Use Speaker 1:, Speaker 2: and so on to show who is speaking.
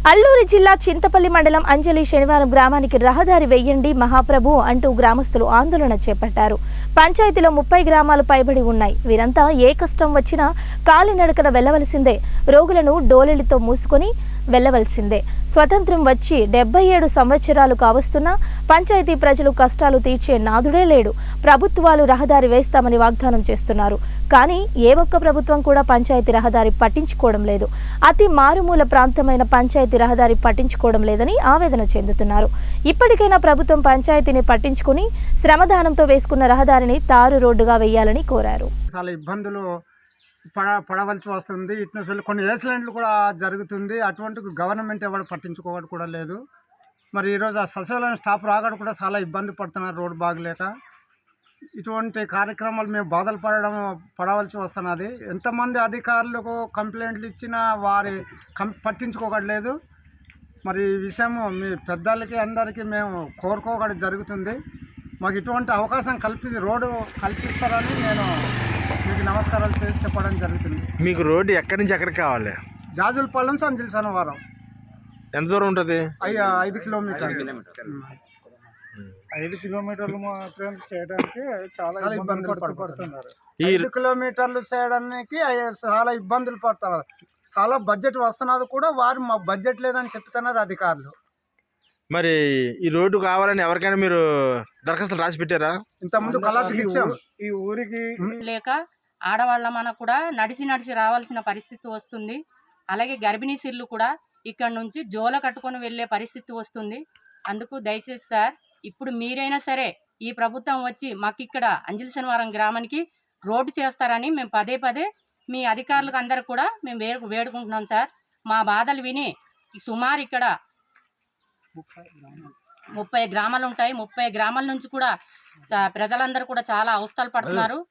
Speaker 1: అల్లూరి జిల్లా చింతపల్లి మండలం అంజలి శనివారం గ్రామానికి రహదారి వేయండి మహాప్రభు అంటూ గ్రామస్తులు ఆందోళన చేపట్టారు. పంచాయతీలో 30 గ్రామాలు పైబడి ఉన్నాయి. వీరంతా ఏ కష్టం వచ్చినా కాలినడకన వెళ్లవలసిందే. రోగులను డోలెలతో మూసుకొని వెళ్లవలసిందే. స్వతంత్రం వచ్చి 77 సంవత్సరాలు కావస్తున్నా పంచాయతీ ప్రజలు కష్టాలు తీర్చే నాదుడే లేడు. ప్రభుత్వాలు రహదారి వేస్తామని వాగ్దానం చేస్తున్నారు. కానీ ఏ ఒక్క ప్రభుత్వం కూడా పంచాయతీ రహదారి పట్టించుకోవడం లేదు. అతి మారుమూల ప్రాంతమైన పంచాయతీ రహదారి పట్టించుకోవడం లేదని ఆవేదన చెందుతున్నారు. ఇప్పటికైనా ప్రభుత్వం పంచాయతీని పట్టించుకుని శ్రమదానంతో వేసుకున్న రహదారిని తారు రోడ్డుగా వేయాలని కోరారు.
Speaker 2: చాలా ఇబ్బందులు పడవలసి వస్తుంది. ఇట్లా కొన్ని యాక్సిడెంట్లు కూడా జరుగుతుంది. అటువంటి గవర్నమెంట్ ఎవరు పట్టించుకోవడం కూడా లేదు. మరి ఈరోజు ఆ సచివాలయం స్టాఫ్ రాకడం కూడా చాలా ఇబ్బంది పడుతున్నారు రోడ్డు బాగలేక. ఇటువంటి కార్యక్రమాలు మేము బాధలు పడవలసి వస్తున్నది. ఎంతమంది అధికారులకు కంప్లైంట్లు ఇచ్చినా వారి పట్టించుకోవట్లేదు. మరి ఈ విషయం మీ పెద్దలకి అందరికీ మేము కోరుకోవడం జరుగుతుంది. మాకు ఇటువంటి అవకాశం రోడ్డు కల్పిస్తారని నేను మీకు నమస్కారాలు చేసి చెప్పడం జరుగుతుంది.
Speaker 3: మీకు రోడ్డు ఎక్కడి నుంచి ఎక్కడికి కావాలి?
Speaker 2: జాజులపాలెం నుంచి అంజలి శనివారం.
Speaker 3: ఎంత దూరం ఉంటుంది?
Speaker 2: 5 కిలోమీటర్లు.
Speaker 4: 5 కిలోమీటర్లు మాత్రం చేయడానికి చాలా ఇబ్బందులు పడుతున్నారు.
Speaker 2: 5 కిలోమీటర్లు చేయడానికి చాలా ఇబ్బందులు పడుతున్నారు. చాలా బడ్జెట్ వస్తున్నది కూడా వారు మా బడ్జెట్ లేదని చెప్తున్నారు అధికారులు.
Speaker 3: మరి ఈ రోడ్డు కావాలని ఎవరికైనా మీరు దరఖాస్తులు రాసి పెట్టారా?
Speaker 2: ఇంతకుముందు కలెక్టర్కి ఇచ్చాము.
Speaker 4: ఈ ఊరికి
Speaker 5: లేక ఆడవాళ్ళ మనకు కూడా నడిచి రావాల్సిన పరిస్థితి వస్తుంది. అలాగే గర్భిణీ స్త్రీలు కూడా ఇక్కడ నుంచి జోల కట్టుకొని వెళ్ళే పరిస్థితి వస్తుంది. అందుకు దయచేసి సార్, ఇప్పుడు మీరైనా సరే ఈ ప్రభుత్వం వచ్చి మాకు ఇక్కడ అంజలి శనివారం గ్రామానికి రోడ్డు చేస్తారని మేము పదే మీ అధికారులకు అందరికి కూడా మేము వేడుకుంటున్నాం సార్. మా బాధలు విని సుమారు ఇక్కడ 30 గ్రామాలు ఉంటాయి. 30 గ్రామాల నుంచి కూడా ప్రజలందరూ కూడా చాలా అవస్థలు పడుతున్నారు.